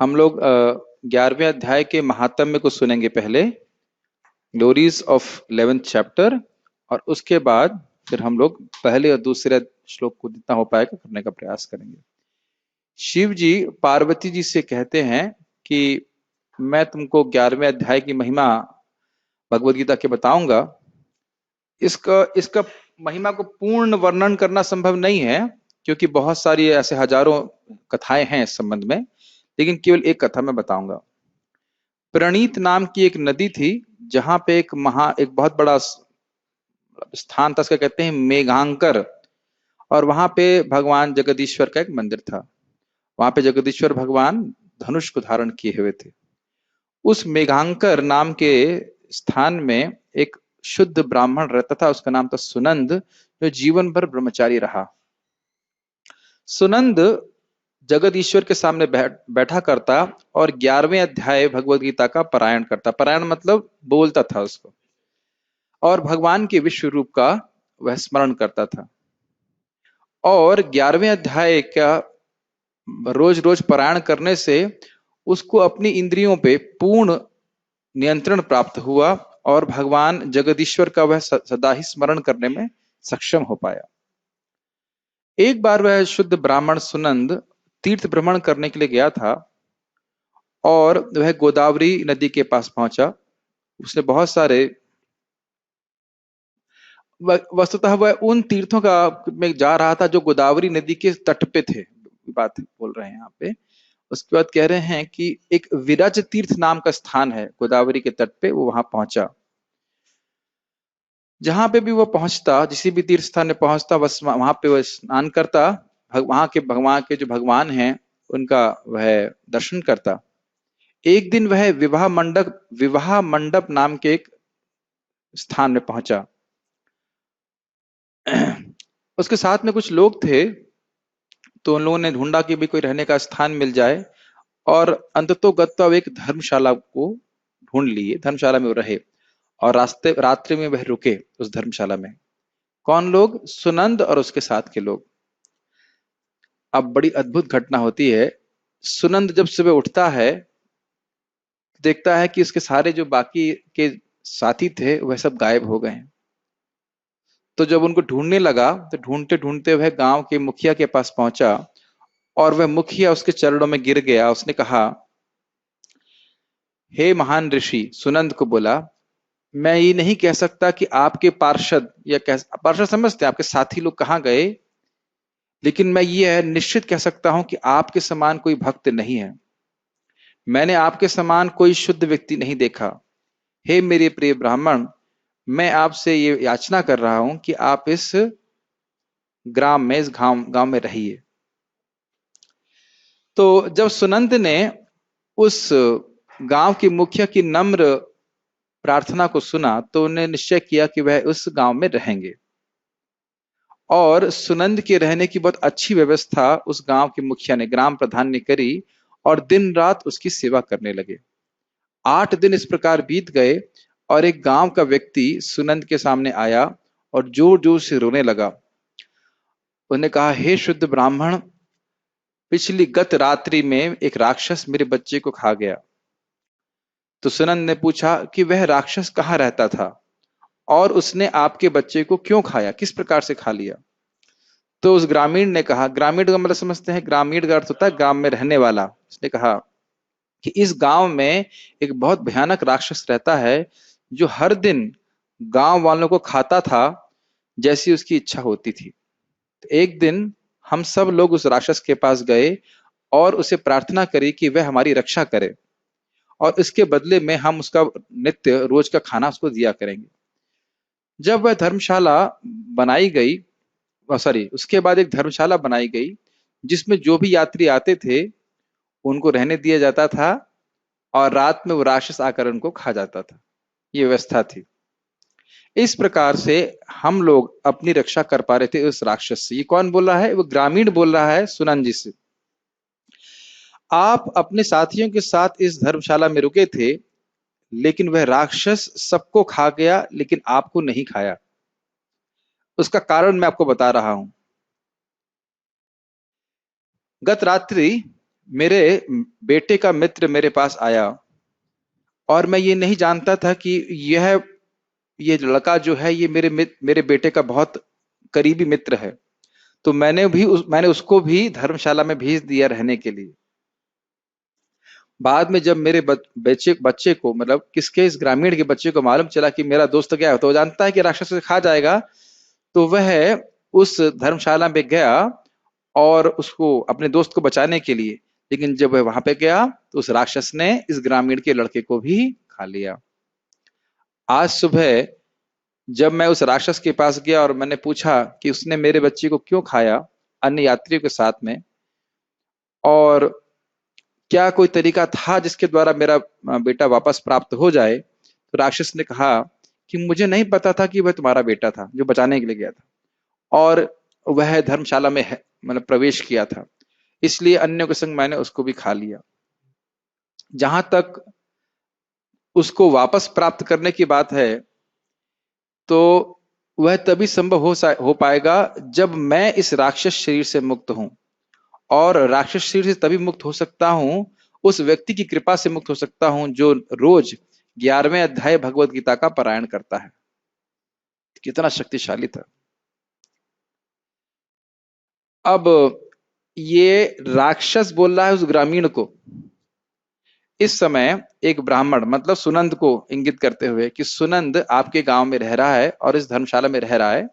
हम लोग 11वें अध्याय के महात्म्य को सुनेंगे पहले, ग्लोरीज ऑफ 11th चैप्टर, और उसके बाद फिर हम लोग पहले और दूसरे श्लोक को जितना हो पाएगा करने का प्रयास करेंगे। शिव जी पार्वती जी से कहते हैं कि मैं तुमको 11वें अध्याय की महिमा भगवत गीता के बताऊंगा। इसका इसका महिमा को पूर्ण वर्णन करना संभव नहीं है, क्योंकि बहुत सारी ऐसे हजारों कथाएं हैं इस संबंध में, लेकिन केवल एक कथा मैं बताऊंगा। प्रणीत नाम की एक नदी थी, जहां पे एक बहुत बड़ा स्थान था, उसका कहते हैं मेघांकर, और वहां पे भगवान जगदीश्वर का एक मंदिर था। वहां पे जगदीश्वर भगवान धनुष को धारण किए हुए थे। उस मेघांकर नाम के स्थान में एक शुद्ध ब्राह्मण रहता था, उसका नाम था सुनंद, जो जीवन भर ब्रह्मचारी रहा। सुनंद जगत ईश्वर के सामने बैठा करता और 11वें अध्याय भगवत गीता का पारायण करता। पारायण मतलब बोलता था उसको, और भगवान के विश्व रूप का वह स्मरण करता था। और 11वें अध्याय का रोज रोज पारायण करने से उसको अपनी इंद्रियों पे पूर्ण नियंत्रण प्राप्त हुआ, और भगवान जगदीश्वर का वह सदा ही स्मरण करने में सक्षम हो पाया। एक बार वह शुद्ध ब्राह्मण सुनंद तीर्थ भ्रमण करने के लिए गया था, और वह गोदावरी नदी के पास पहुंचा। उसने बहुत सारे, वस्तुतः वह उन तीर्थों का में जा रहा था जो गोदावरी नदी के तट पे थे, बात बोल रहे हैं यहाँ पे। उसके बाद कह रहे हैं कि एक विरज तीर्थ नाम का स्थान है गोदावरी के तट पे, वो वहां पहुंचा। जहां पे भी वो पहुंचता, किसी भी तीर्थ स्थान में पहुंचता, बस वहां पे वह स्नान करता, वहां के भगवान के जो भगवान हैं उनका वह दर्शन करता। एक दिन वह विवाह मंडप नाम के एक स्थान में पहुंचा। उसके साथ में कुछ लोग थे, तो उन लोगों ने ढूंढा कि भी कोई रहने का स्थान मिल जाए, और अंततोगत्वा एक धर्मशाला को ढूंढ लिए। धर्मशाला में वो रहे, और रात्रि में वह रुके उस धर्मशाला में। कौन लोग? सुनंद और उसके साथ के लोग। अब बड़ी अद्भुत घटना होती है। सुनंद जब सुबह उठता है, देखता है कि उसके सारे जो बाकी के साथी थे वह सब गायब हो गए हैं। तो जब उनको ढूंढने लगा, तो ढूंढते ढूंढते वह गांव के मुखिया के पास पहुंचा, और वह मुखिया उसके चरणों में गिर गया। उसने कहा, हे महान ऋषि, सुनंद को बोला, मैं ये नहीं कह सकता कि आपके पार्षद, या पार्षद समझते हैं, आपके साथी लोग कहाँ गए, लेकिन मैं ये निश्चित कह सकता हूं कि आपके समान कोई भक्त नहीं है। मैंने आपके समान कोई शुद्ध व्यक्ति नहीं देखा। हे मेरे प्रिय ब्राह्मण, मैं आपसे ये याचना कर रहा हूं कि आप इस ग्राम में, इस गांव में रहिए। तो जब सुनंद ने उस गांव की मुखिया की नम्र प्रार्थना को सुना, तो उन्हें निश्चय किया कि वह उस गांव में रहेंगे। और सुनंद के रहने की बहुत अच्छी व्यवस्था उस गांव के मुखिया ने, ग्राम प्रधान ने करी, और दिन रात उसकी सेवा करने लगे। 8 दिन इस प्रकार बीत गए, और एक गांव का व्यक्ति सुनंद के सामने आया और जोर जोर से रोने लगा। उन्हें कहा, हे शुद्ध ब्राह्मण, पिछली गत रात्रि में एक राक्षस मेरे बच्चे को खा गया। तो सुनंद ने पूछा कि वह राक्षस कहाँ रहता था, और उसने आपके बच्चे को क्यों खाया, किस प्रकार से खा लिया? तो उस ग्रामीण ने कहा, ग्रामीण का मतलब समझते हैं, ग्रामीण का अर्थ होता है गांव में रहने वाला। उसने कहा कि इस गांव में एक बहुत भयानक राक्षस रहता है, जो हर दिन गांव वालों को खाता था जैसी उसकी इच्छा होती थी। तो एक दिन हम सब लोग उस राक्षस के पास गए और उसे प्रार्थना करी कि वह हमारी रक्षा करे, और इसके बदले में हम उसका नित्य रोज का खाना उसको दिया करेंगे। जब वह धर्मशाला बनाई गई, उसके बाद एक धर्मशाला बनाई गई, जिसमें जो भी यात्री आते थे उनको रहने दिया जाता था, और रात में वो राक्षस आकर उनको खा जाता था। ये व्यवस्था थी। इस प्रकार से हम लोग अपनी रक्षा कर पा रहे थे उस राक्षस से। ये कौन बोल रहा है? वो ग्रामीण बोल रहा है सुनंद जी से। आप अपने साथियों के साथ इस धर्मशाला में रुके थे, लेकिन वह राक्षस सबको खा गया, लेकिन आपको नहीं खाया। उसका कारण मैं आपको बता रहा हूं। गत रात्रि मेरे बेटे का मित्र मेरे पास आया और मैं ये नहीं जानता था कि ये लड़का जो है ये मेरे बेटे का बहुत करीबी मित्र है। तो मैंने उसको भी धर्मशाला में भेज दिया रहने के लिए। बाद में जब मेरे बच्चे बच्चे को, मतलब किसके, इस ग्रामीण के बच्चे को मालूम चला कि मेरा दोस्त गया, तो वो जानता है कि राक्षस उसे खा जाएगा, तो वह उस धर्मशाला में गया और उसको, अपने दोस्त को बचाने के लिए। लेकिन जब वह वहां पे गया तो उस राक्षस ने इस ग्रामीण के लड़के को भी खा लिया। आज सुबह जब मैं उस राक्षस के पास गया और मैंने पूछा कि उसने मेरे बच्चे को क्यों खाया अन्य यात्रियों के साथ में, और क्या कोई तरीका था जिसके द्वारा मेरा बेटा वापस प्राप्त हो जाए, तो राक्षस ने कहा कि मुझे नहीं पता था कि वह तुम्हारा बेटा था जो बचाने के लिए गया था, और वह धर्मशाला में है, मतलब प्रवेश किया था, इसलिए अन्यों के संग मैंने उसको भी खा लिया। जहां तक उसको वापस प्राप्त करने की बात है, तो वह तभी संभव हो पाएगा जब मैं इस राक्षस शरीर से मुक्त हूं। और राक्षस शरीर से तभी मुक्त हो सकता हूं, उस व्यक्ति की कृपा से मुक्त हो सकता हूं जो रोज 11वें अध्याय भगवत गीता का पारायण करता है। कितना शक्तिशाली था। अब ये राक्षस बोल रहा है उस ग्रामीण को, इस समय एक ब्राह्मण, मतलब सुनंद को इंगित करते हुए कि सुनंद आपके गांव में रह रहा है और इस धर्मशाला में रह रहा है,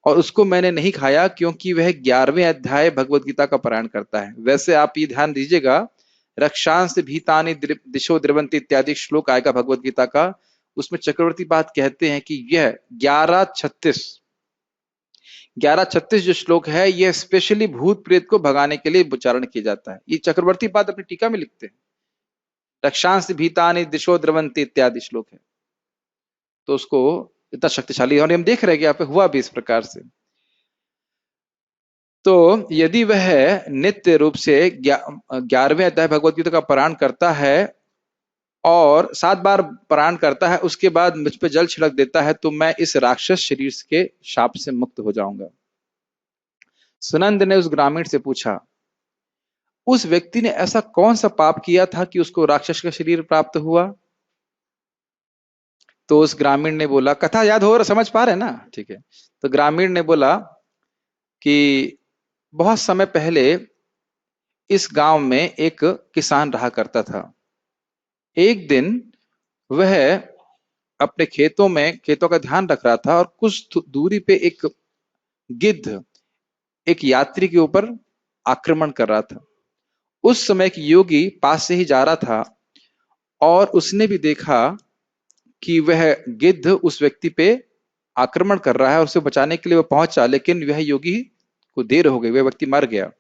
और उसको मैंने नहीं खाया क्योंकि वह 11वें अध्याय भगवत गीता का पारायण करता है। वैसे आप ये ध्यान दीजिएगा, रक्षांश भीतानि दिशो द्रवंती इत्यादि श्लोक आएगा भगवत गीता का, उसमें चक्रवर्ती बात कहते हैं कि यह 11:36 जो श्लोक है, यह स्पेशली भूत प्रेत को भगाने के लिए उच्चारण किया जाता है। ये चक्रवर्ती बात अपनी टीका में लिखते हैं, रक्षांश भीतानि दिशो द्रवंती इत्यादि श्लोक है। तो उसको इतना शक्तिशाली, और हम देख रहे हैं कि यहाँ पे हुआ भी इस प्रकार से। तो यदि वह नित्य रूप से 11वें अध्याय भगवत गीता का पारायण करता है और 7 बार पारायण करता है, उसके बाद मुझ पे जल छिड़क देता है, तो मैं इस राक्षस शरीर के शाप से मुक्त हो जाऊंगा। सुनंद ने उस ग्रामीण से पूछा, उस व्यक्ति ने ऐसा कौन सा पाप किया था कि उसको राक्षस का शरीर प्राप्त हुआ? तो उस ग्रामीण ने बोला, कथा याद हो और समझ पा रहे ना? ठीक है। तो ग्रामीण ने बोला कि बहुत समय पहले इस गांव में एक किसान रहा करता था। एक दिन वह अपने खेतों का ध्यान रख रहा था, और कुछ दूरी पे एक गिद्ध एक यात्री के ऊपर आक्रमण कर रहा था। उस समय एक योगी पास से ही जा रहा था और उसने भी देखा कि वह गिद्ध उस व्यक्ति पे आक्रमण कर रहा है, और उसे बचाने के लिए वह पहुंचा, लेकिन वह योगी को देर हो गई, वह व्यक्ति मर गया।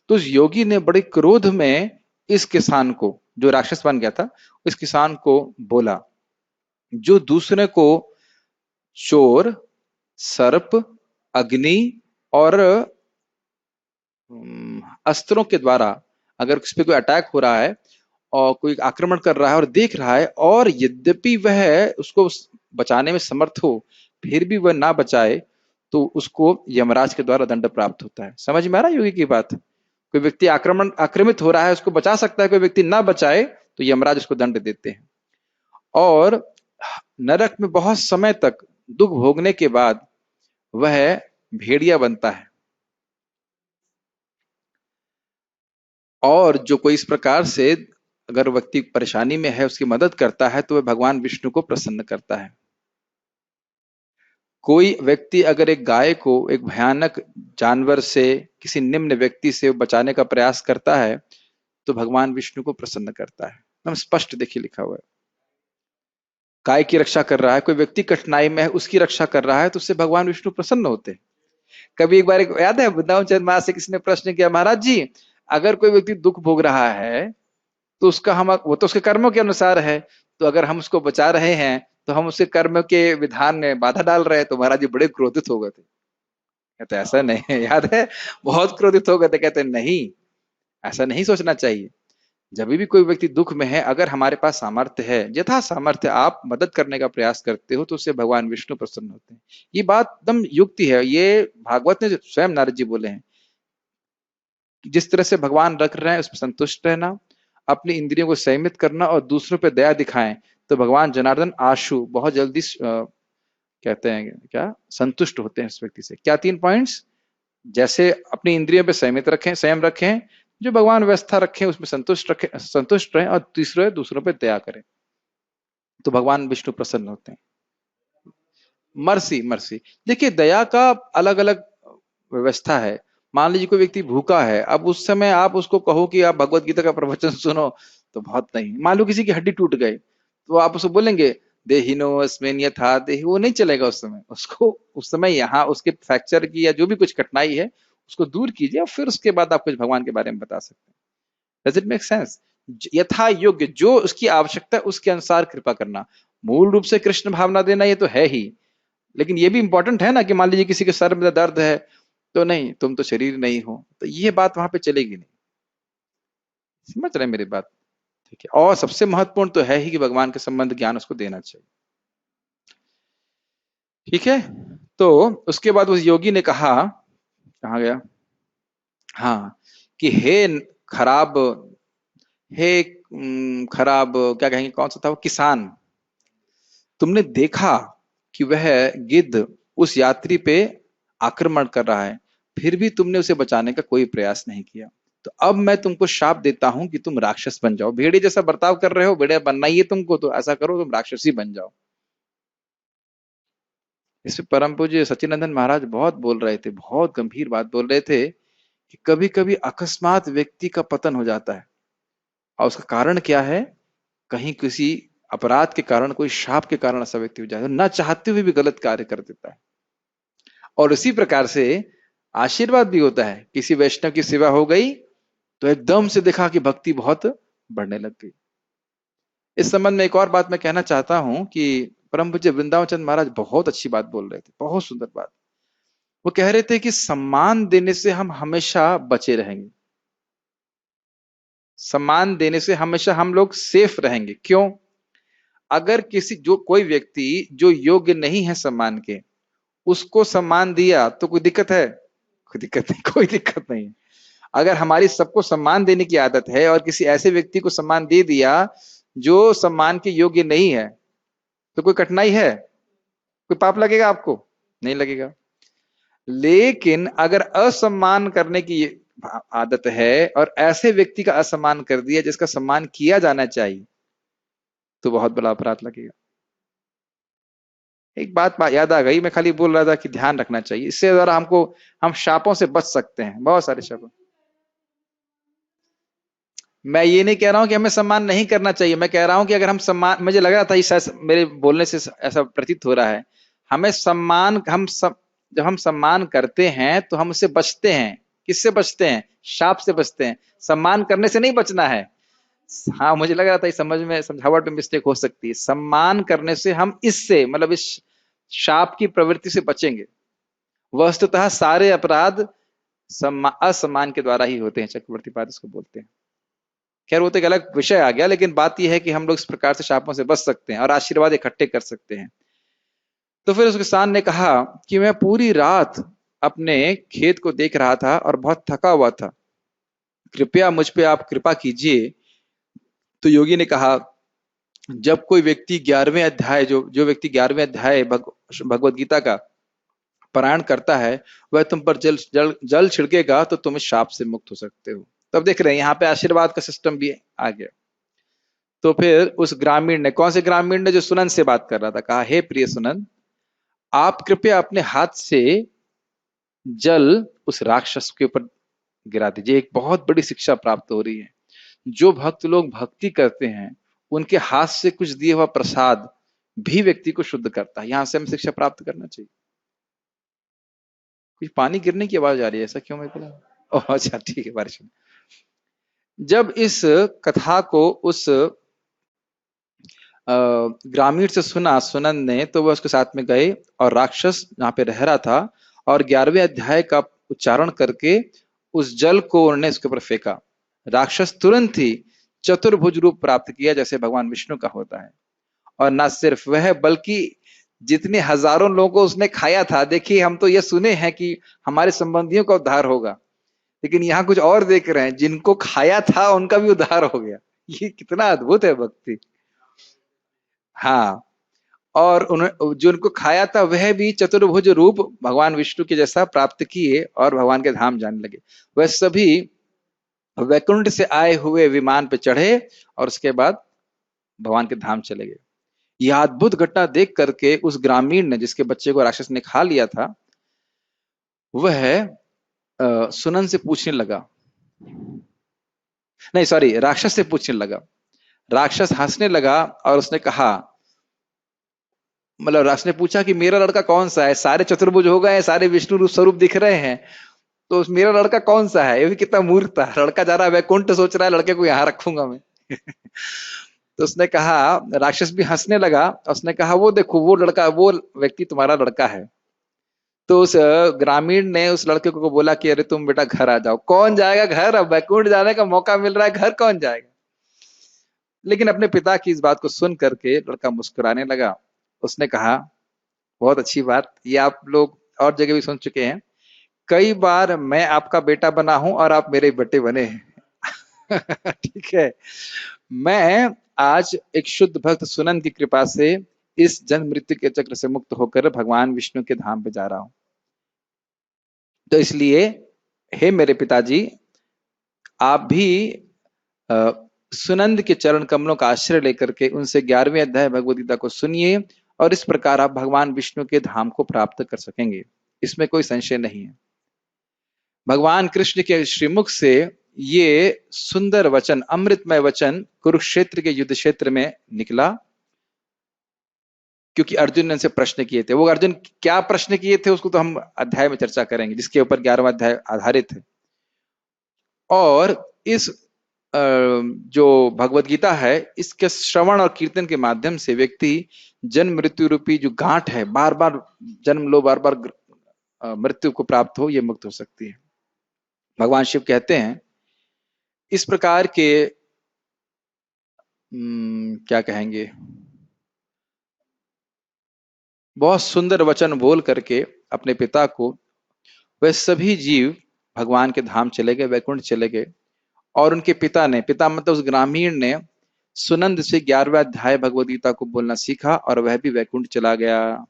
तो उस योगी ने बड़े क्रोध में इस किसान को, जो राक्षस बन गया था, इस किसान को बोला, जो दूसरे को चोर, सर्प, अग्नि और अस्त्रों के द्वारा अगर उस पर कोई अटैक हो रहा है और कोई आक्रमण कर रहा है और देख रहा है, और यद्यपि वह उसको बचाने में समर्थ हो, फिर भी वह ना बचाए, तो उसको यमराज के द्वारा दंड प्राप्त होता है। समझ में आ रहा है योगी की बात? कोई व्यक्ति आक्रमित हो रहा है, उसको बचा सकता है, कोई व्यक्ति ना बचाए तो यमराज उसको दंड देते हैं। और नरक में बहुत समय तक दुख भोगने के बाद वह भेड़िया बनता है। और जो कोई इस प्रकार से अगर व्यक्ति परेशानी में है उसकी मदद करता है, तो वह भगवान विष्णु को प्रसन्न करता है। कोई व्यक्ति अगर एक गाय को एक भयानक जानवर से, किसी निम्न व्यक्ति से बचाने का प्रयास करता है, तो भगवान विष्णु को प्रसन्न करता है। एकदम स्पष्ट देखिए लिखा हुआ है। गाय की रक्षा कर रहा है, कोई व्यक्ति कठिनाई में है उसकी रक्षा कर रहा है, तो उससे भगवान विष्णु प्रसन्न होते हैं। कभी एक बार याद है वृंदावन चंद्र महाराज से किसी ने प्रश्न किया, महाराज जी अगर कोई व्यक्ति दुख भोग रहा है तो उसका वो तो उसके कर्मों के अनुसार है, तो अगर हम उसको बचा रहे हैं तो हम उसके कर्म के विधान में बाधा डाल रहे हैं। तो महाराज जी बड़े क्रोधित हो गए थे। कहते ऐसा नहीं, याद है बहुत क्रोधित हो गए थे। कहते नहीं, ऐसा नहीं सोचना चाहिए। जब भी कोई व्यक्ति दुख में है, अगर हमारे पास सामर्थ्य है, यथा सामर्थ्य आप मदद करने का प्रयास करते हो, तो उससे भगवान विष्णु प्रसन्न होते हैं। ये बात एकदम युक्ति है, ये भागवत ने स्वयं नारद जी बोले हैं जिस तरह से भगवान रख रहे हैं उसमें संतुष्ट रहना, अपनी इंद्रियों को संयमित करना और दूसरों पे दया दिखाएं, तो भगवान जनार्दन आशु बहुत जल्दी कहते हैं क्या, संतुष्ट होते हैं इस व्यक्ति से। क्या 3 पॉइंट्स? जैसे अपनी इंद्रियों पे संयमित रखें, संयम रखें, जो भगवान व्यवस्था रखें उसमें संतुष्ट रखें, संतुष्ट रहें, और तीसरे दूसरों पे दया करें, तो भगवान विष्णु प्रसन्न होते हैं। मर्सी, मर्सी, देखिए दया का अलग अलग व्यवस्था है। मान लीजिए कोई व्यक्ति भूखा है, अब उस समय आप उसको कहो कि आप भगवत गीता का प्रवचन सुनो, तो बहुत नहीं। मान लो किसी की हड्डी टूट गई, तो आप उसको बोलेंगे देहिनो अस्मिन् यथा देहि, वो नहीं चलेगा उस समय। उसको उस समय यहाँ उसके फ्रैक्चर की या जो भी कुछ कठिनाई है उसको दूर कीजिए, और फिर उसके बाद आप कुछ भगवान के बारे में बता सकते हैं। Does it make sense? यथा योग्य, जो उसकी आवश्यकता है उसके अनुसार कृपा करना, मूल रूप से कृष्ण भावना देना ये तो है ही, लेकिन ये भी इंपॉर्टेंट है ना कि मान लीजिए किसी के सर में दर्द है, तो नहीं तुम तो शरीर नहीं हो, तो ये बात वहां पे चलेगी नहीं। समझ रहे हैं मेरी बात? ठीक है। और सबसे महत्वपूर्ण तो है ही कि भगवान के संबंध ज्ञान उसको देना चाहिए। ठीक है। तो उसके बाद उस योगी ने कहा, कहा गया, हाँ, कि हे खराब, हे खराब क्या कहेंगे, कौन सा था वो, किसान, तुमने देखा कि वह गिद्ध उस यात्री पे आक्रमण कर रहा है, फिर भी तुमने उसे बचाने का कोई प्रयास नहीं किया, तो अब मैं तुमको शाप देता हूं कि तुम राक्षस बन जाओ। भेड़िए जैसा बर्ताव कर रहे हो, भेड़िया बनना ही है तुमको, तो ऐसा करो तुम राक्षसी बन जाओ। इस पे परम पूज्य सच्चिदानंद महाराज बहुत बोल रहे थे, बहुत गंभीर बात बोल रहे थे कि कभी कभी अकस्मात व्यक्ति का पतन हो जाता है, और उसका कारण क्या है, कहीं किसी अपराध के कारण, कोई शाप के कारण ऐसा व्यक्ति हो जाता है, ना चाहते हुए भी गलत कार्य कर देता है। और उसी प्रकार से आशीर्वाद भी होता है, किसी वैष्णव की सेवा हो गई तो एकदम से देखा कि भक्ति बहुत बढ़ने लग गई। इस संबंध में एक और बात मैं कहना चाहता हूं कि परम पूज्य वृंदावन चंद महाराज बहुत अच्छी बात बोल रहे थे, बहुत सुंदर बात। वो कह रहे थे कि सम्मान देने से हम हमेशा बचे रहेंगे, सम्मान देने से हमेशा हम लोग सेफ रहेंगे। क्यों? अगर किसी, जो कोई व्यक्ति जो योग्य नहीं है सम्मान के, उसको सम्मान दिया तो कोई दिक्कत है? कोई दिक्कत नहीं, कोई दिक्कत नहीं। अगर हमारी सबको सम्मान देने की आदत है और किसी ऐसे व्यक्ति को सम्मान दे दिया जो सम्मान के योग्य नहीं है, तो कोई कठिनाई है? कोई पाप लगेगा आपको? नहीं लगेगा। लेकिन अगर असम्मान करने की आदत है और ऐसे व्यक्ति का असम्मान कर दिया जिसका सम्मान किया जाना चाहिए, तो बहुत बड़ा अपराध लगेगा। एक बात याद आ गई, मैं खाली बोल रहा था कि ध्यान रखना चाहिए, इससे द्वारा हमको, हम शापों से बच सकते हैं, बहुत सारे शापों। मैं ये नहीं कह रहा हूं कि हमें सम्मान नहीं करना चाहिए, मैं कह रहा हूं कि अगर हम सम्मान, मुझे लग रहा था इस मेरे बोलने से ऐसा प्रतीत हो रहा है, हमें सम्मान, जब हम सम्मान करते हैं तो हम उससे बचते हैं। किससे बचते हैं? शाप से बचते हैं, सम्मान करने से नहीं बचना है। हाँ, मुझे लग रहा था इस समझ में, समझावट में मिस्टेक हो सकती है। सम्मान करने से हम इससे, मतलब इस शाप की प्रवृत्ति से बचेंगे। वस्तुतः सारे अपराध असम्मान के द्वारा ही होते हैं, चक्रवर्ती पाद इसको बोलते हैं। खैर वो तो एक अलग विषय आ गया, लेकिन बात यह है कि हम लोग इस प्रकार से शापों से बच सकते हैं और आशीर्वाद इकट्ठे कर सकते हैं। तो फिर उस किसान ने कहा कि मैं पूरी रात अपने खेत को देख रहा था और बहुत थका हुआ था, कृपया मुझ पे आप कृपा कीजिए। तो योगी ने कहा, जब कोई व्यक्ति 11वें अध्याय, जो व्यक्ति 11वें अध्याय भगवत गीता का पारायण करता है, वह तुम पर जल छिड़केगा तो तुम इस शाप से मुक्त हो सकते हो। तब देख रहे हैं यहाँ पे आशीर्वाद का सिस्टम भी आ गया। तो फिर उस ग्रामीण ने, कौन से ग्रामीण ने? जो सुनन से बात कर रहा था, कहा, हे प्रिय सुनन, आप कृपया अपने हाथ से जल उस राक्षस के ऊपर गिरा दीजिए। एक बहुत बड़ी शिक्षा प्राप्त हो रही है। जो भक्त लोग भक्ति करते हैं, उनके हाथ से कुछ दिए हुआ प्रसाद भी व्यक्ति को शुद्ध करता है। यहां से हम शिक्षा प्राप्त करना चाहिए। कुछ पानी गिरने की आवाज आ रही है, ऐसा क्यों? मैं बोला, अच्छा ठीक है, बारिश में। जब इस कथा को उस ग्रामीण से सुना सुनन ने, तो वह उसके साथ में गए और राक्षस जहां पे रह रहा था, और 11वें अध्याय का उच्चारण करके उस जल को उन्होंने उसके ऊपर फेंका। राक्षस तुरंत ही चतुर्भुज रूप प्राप्त किया, जैसे भगवान विष्णु का होता है। और ना सिर्फ वह, बल्कि जितने हजारों लोगों को उसने खाया था। देखिए, हम तो ये सुने हैं कि हमारे संबंधियों का उद्धार होगा, लेकिन यहाँ कुछ और देख रहे हैं, जिनको खाया था उनका भी उद्धार हो गया। ये कितना अद्भुत है भक्ति। हाँ, और उन्होंने जो उनको खाया था वह भी चतुर्भुज रूप भगवान विष्णु के जैसा प्राप्त किए और भगवान के धाम जाने लगे। वह सभी वैकुंठ से आए हुए विमान पे चढ़े और उसके बाद भगवान के धाम चले गए। यह अद्भुत घटना देख करके उस ग्रामीण ने, जिसके बच्चे को राक्षस ने खा लिया था, वह सुनन से पूछने लगा, नहीं सॉरी, राक्षस से पूछने लगा। राक्षस हंसने लगा और उसने कहा, मतलब राक्षस ने पूछा कि मेरा लड़का कौन सा है, सारे चतुर्भुज हो गए, सारे विष्णु रूप स्वरूप दिख रहे हैं, तो मेरा लड़का कौन सा है? ये भी कितना मूर्ख था, लड़का जा रहा है वैकुंठ, सोच रहा है लड़के को यहां रखूंगा मैं। तो उसने कहा, राक्षस भी हंसने लगा, उसने कहा वो देखो वो लड़का, वो व्यक्ति तुम्हारा लड़का है। तो उस ग्रामीण ने उस लड़के को बोला कि अरे तुम बेटा घर आ जाओ। कौन जाएगा घर, अब वैकुंठ जाने का मौका मिल रहा है, घर कौन जाएगा? लेकिन अपने पिता की इस बात को सुन करके लड़का मुस्कुराने लगा। उसने कहा, बहुत अच्छी बात, ये आप लोग और जगह भी सुन चुके हैं, कई बार मैं आपका बेटा बना हूं और आप मेरे बेटे बने हैं। ठीक है, मैं आज एक शुद्ध भक्त सुनन की कृपा से इस जन्म मृत्यु के चक्र से मुक्त होकर भगवान विष्णु के धाम पे जा रहा हूं। तो इसलिए हे मेरे पिताजी, आप भी सुनंद के चरण कमलों का आश्रय लेकर के उनसे 11वें अध्याय भगवद गीता को सुनिए, और इस प्रकार आप भगवान विष्णु के धाम को प्राप्त कर सकेंगे, इसमें कोई संशय नहीं है। भगवान कृष्ण के श्रीमुख से ये सुंदर वचन, अमृतमय वचन कुरुक्षेत्र के युद्ध क्षेत्र में निकला, क्योंकि अर्जुन ने उनसे प्रश्न किए थे। वो अर्जुन क्या प्रश्न किए थे उसको तो हम अध्याय में चर्चा करेंगे, जिसके ऊपर 11वां अध्याय आधारित है। और इस जो भगवत गीता है, इसके श्रवण और कीर्तन के माध्यम से व्यक्ति जन्म मृत्यु रूपी जो गांठ है, बार बार जन्म लो, बार बार मृत्यु को प्राप्त हो, ये मुक्त हो सकती है। भगवान शिव कहते हैं इस प्रकार के क्या कहेंगे, बहुत सुंदर वचन बोल करके अपने पिता को वह सभी जीव भगवान के धाम चले गए, वैकुंठ चले गए। और उनके पिता ने, पिता मतलब उस ग्रामीण ने, सुनंद से 11वां अध्याय भगवद गीता को बोलना सीखा और वह भी वैकुंठ चला गया।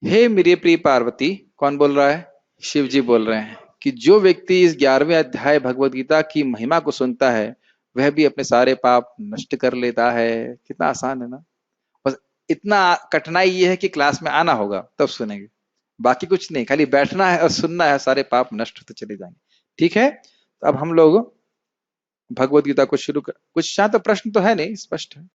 हे मेरी प्रिय पार्वती, कौन बोल रहा है? शिव जी बोल रहे हैं कि जो व्यक्ति इस 11वें अध्याय भगवद गीता की महिमा को सुनता है, वह भी अपने सारे पाप नष्ट कर लेता है। कितना आसान है ना। बस इतना कठिनाई ये है कि क्लास में आना होगा, तब सुनेंगे, बाकी कुछ नहीं, खाली बैठना है और सुनना है, सारे पाप नष्ट होते चले जाएंगे। ठीक है, तो अब हम लोग भगवद गीता को शुरू कर, कुछ शायद तो प्रश्न तो है नहीं, स्पष्ट है।